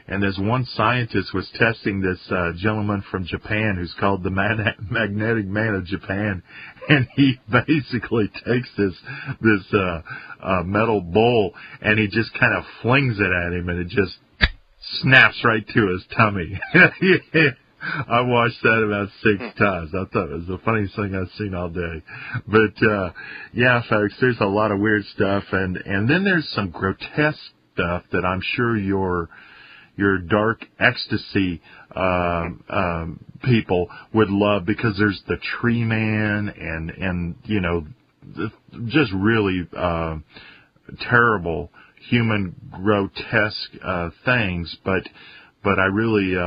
and this one scientist was testing this gentleman from Japan who's called the Magnetic Man of Japan, and he basically takes this metal bowl and he just kind of flings it at him, and it just snaps right to his tummy. I watched that about 6 times. I thought it was the funniest thing I've seen all day. But, yeah, folks, there's a lot of weird stuff. And then there's some grotesque stuff that I'm sure your dark ecstasy people would love, because there's the Tree Man and you know, just really terrible human grotesque things. But I really...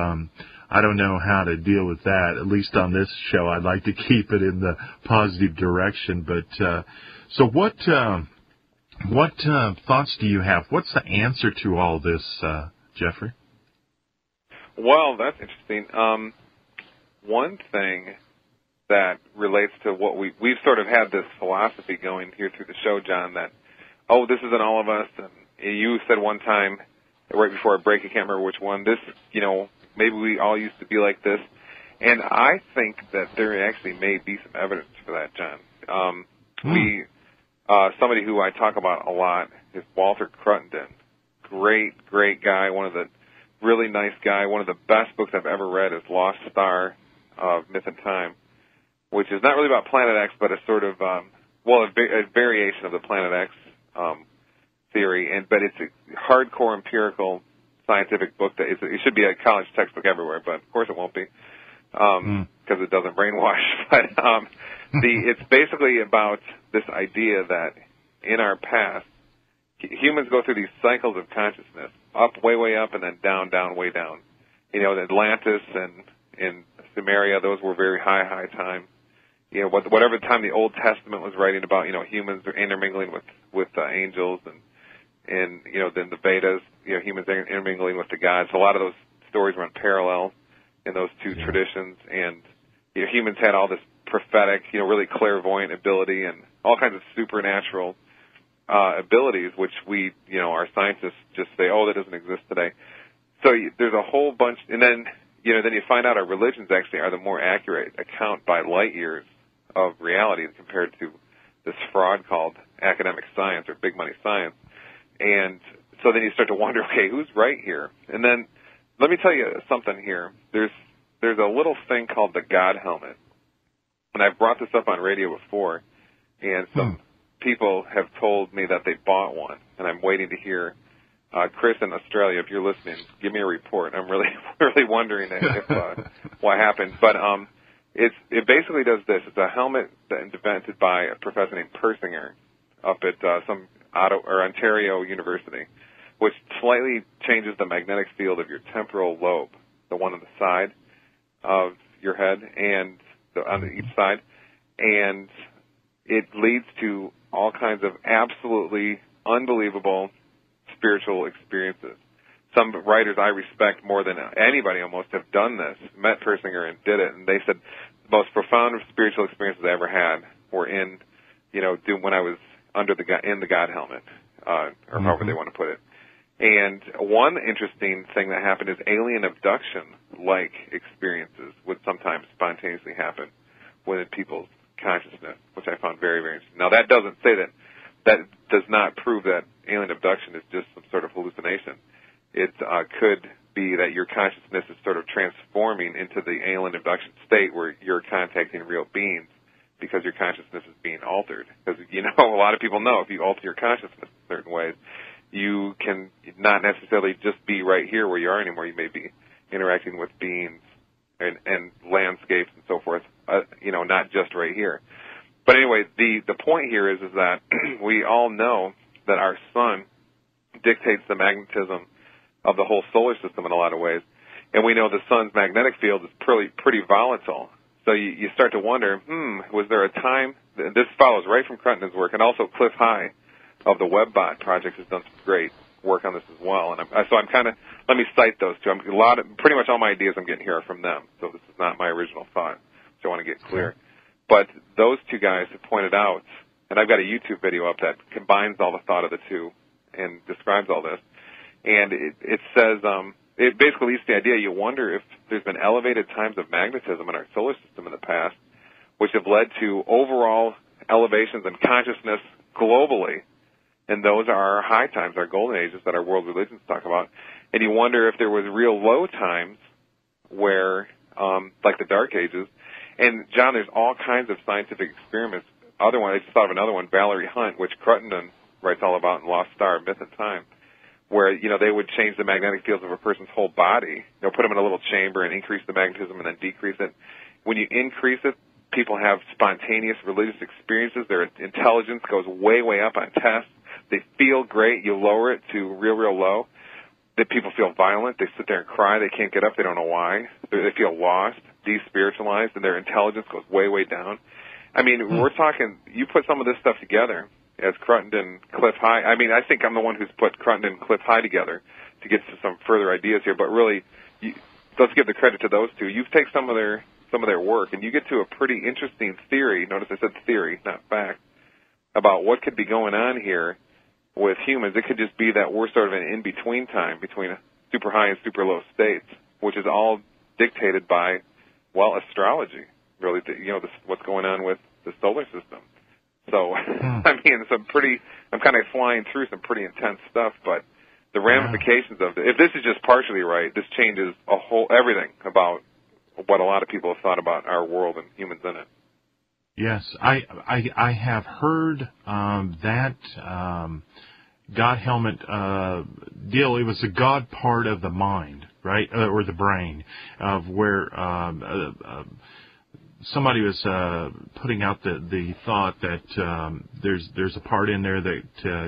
I don't know how to deal with that. At least on this show, I'd like to keep it in the positive direction. But so, what thoughts do you have? What's the answer to all this, Jeffrey? Well, that's interesting. One thing that relates to what we've sort of had this philosophy going here through the show, John, that this isn't all of us. And you said one time right before a break, I can't remember which one. This, maybe we all used to be like this. And I think that there actually may be some evidence for that, John. Somebody who I talk about a lot is Walter Cruttenden. Great guy, really nice guy. One of the best books I've ever read is Lost Star of Myth and Time, which is not really about Planet X, but a sort of, a variation of the Planet X theory. But it's a hardcore empirical scientific book that it should be a college textbook everywhere, but of course it won't be, because it doesn't brainwash. But it's basically about this idea that in our past, humans go through these cycles of consciousness, up, way up, and then down, way down. Atlantis and in Sumeria, those were very high times. Whatever time the Old Testament was writing about, humans intermingling with angels, and then the Vedas, humans intermingling with the gods. So a lot of those stories run parallel in those two traditions. And humans had all this prophetic, really clairvoyant ability and all kinds of supernatural abilities, which our scientists just say, that doesn't exist today. So there's a whole bunch, and then you find out our religions actually are the more accurate account by light years of reality compared to this fraud called academic science or big money science. And so then you start to wonder, okay, who's right here? And then let me tell you something here. There's a little thing called the God helmet. And I've brought this up on radio before, and some people have told me that they bought one, and I'm waiting to hear. Chris in Australia, if you're listening, give me a report. I'm really wondering if what happened. But it basically does this. It's a helmet invented by a professor named Persinger up at some Ontario University, which slightly changes the magnetic field of your temporal lobe, the one on the side of your head and on each side, and it leads to all kinds of absolutely unbelievable spiritual experiences. Some writers I respect more than anybody almost have done this, met Persinger and did it, and they said the most profound spiritual experiences I ever had were in, when I was in the God helmet, or however they want to put it. And one interesting thing that happened is alien abduction-like experiences would sometimes spontaneously happen within people's consciousness, which I found very, very interesting. Now, that doesn't say that does not prove that alien abduction is just some sort of hallucination. It could be that your consciousness is sort of transforming into the alien abduction state where you're contacting real beings because your consciousness is being altered. Because, a lot of people know if you alter your consciousness in certain ways, you can not necessarily just be right here where you are anymore. You may be interacting with beings and landscapes and so forth, not just right here. But anyway, the point here is that we all know that our sun dictates the magnetism of the whole solar system in a lot of ways. And we know the sun's magnetic field is pretty volatile. So you start to wonder, was there a time, this follows right from Cruttenden's work, and also Cliff High of the WebBot project has done some great work on this as well. And I'm kind of, let me cite those two. Pretty much all my ideas I'm getting here are from them. So this is not my original thought, so I want to get clear. But those two guys have pointed out, and I've got a YouTube video up that combines all the thought of the two and describes all this, And it says, it basically leads to the idea, you wonder if there's been elevated times of magnetism in our solar system in the past, which have led to overall elevations in consciousness globally. And those are our high times, our golden ages that our world religions talk about. And you wonder if there was real low times where, like the Dark Ages. And, John, there's all kinds of scientific experiments. I just thought of another one, Valerie Hunt, which Cruttenden writes all about in Lost Star, Myth and Time, where, they would change the magnetic fields of a person's whole body. Put them in a little chamber and increase the magnetism and then decrease it. When you increase it, people have spontaneous religious experiences. Their intelligence goes way, way up on tests. They feel great. You lower it to real, real low. That people feel violent. They sit there and cry. They can't get up. They don't know why. They feel lost, despiritualized, and their intelligence goes way, way down. I mean, we're talking, you put some of this stuff together as Cruttenden, Cliff High. I mean, I think I'm the one who's put Cruttenden and Cliff High together to get to some further ideas here, but really, let's give the credit to those two. You take some of their work, and you get to a pretty interesting theory. Notice I said theory, not fact, about what could be going on here with humans. It could just be that we're sort of an in-between time between super high and super low states, which is all dictated by, well, astrology, really, what's going on with the solar system. So, I mean, I'm kind of flying through some pretty intense stuff, but the ramifications of it, if this is just partially right, this changes everything about what a lot of people have thought about our world and humans in it. Yes, I have heard that God helmet deal. It was the God part of the mind, right, or the brain, of where somebody was putting out the thought that there's a part in there that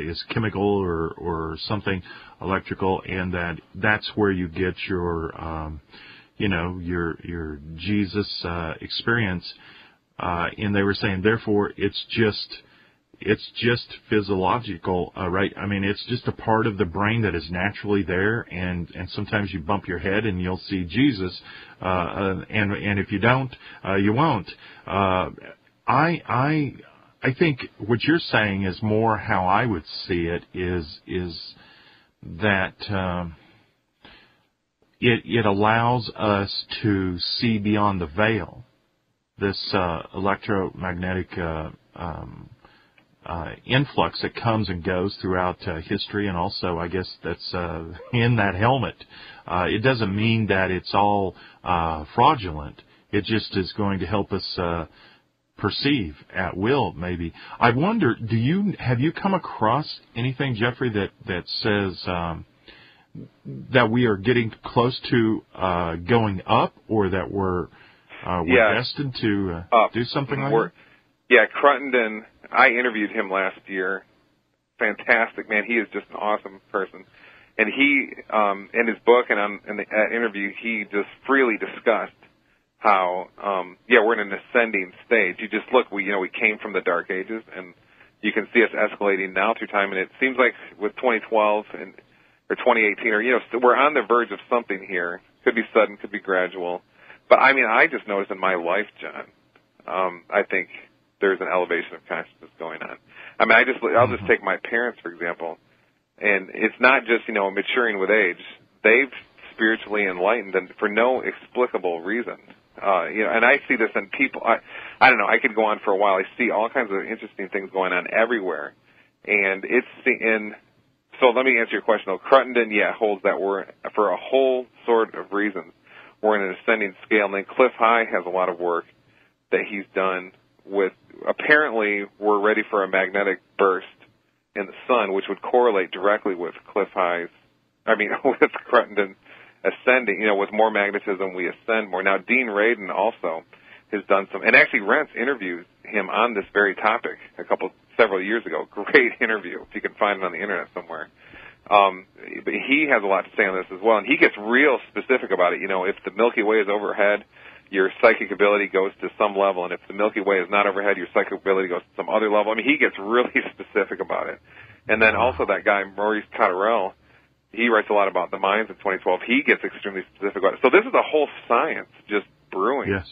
is chemical or something electrical, and that's where you get your your Jesus experience. And they were saying, therefore, it's just physiological, right? I mean, it's just a part of the brain that is naturally there, and sometimes you bump your head and you'll see Jesus, and if you don't, you won't. I think what you're saying is more how I would see it is that it allows us to see beyond the veil. This electromagnetic influx that comes and goes throughout history, and also, I guess, that's in that helmet. It doesn't mean that it's all fraudulent. It just is going to help us perceive at will, maybe. I wonder, have you come across anything, Jeffrey, that says that we are getting close to going up, or that we're destined to do something like that? Yeah, Cruttenden, I interviewed him last year. Fantastic, man. He is just an awesome person. And he, in his book and in that interview, he just freely discussed how, we're in an ascending stage. You just look, we came from the Dark Ages, and you can see us escalating now through time. And it seems like with 2012 or 2018, we're on the verge of something here. Could be sudden, could be gradual. But, I mean, I just noticed in my life, John, I think there's an elevation of consciousness going on. I mean, I'll just take my parents, for example, and it's not just, maturing with age. They've spiritually enlightened, and for no explicable reason. And I see this in people. I don't know, I could go on for a while. I see all kinds of interesting things going on everywhere. And so let me answer your question, though. Cruttenden, holds that we're, for a whole sort of reasons, we're in an ascending scale. And then Cliff High has a lot of work that he's done with, apparently we're ready for a magnetic burst in the sun, which would correlate directly with with Cruttenden ascending, with more magnetism we ascend more. Now, Dean Radin also has done some, and actually Rentz interviewed him on this very topic several years ago. Great interview, if you can find it on the internet somewhere. But he has a lot to say on this as well, and he gets real specific about it. If the Milky Way is overhead, your psychic ability goes to some level, and if the Milky Way is not overhead, your psychic ability goes to some other level. I mean, he gets really specific about it. And then also that guy, Maurice Cotterell, he writes a lot about the minds in 2012. He gets extremely specific about it. So this is a whole science just brewing. Yes.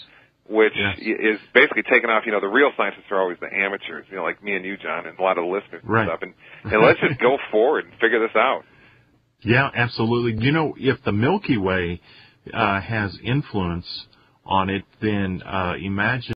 Which is basically taking off, the real scientists are always the amateurs, like me and you, John, and a lot of the listeners and stuff. And let's just go forward and figure this out. Yeah, absolutely. You know, if the Milky Way has influence on it, then imagine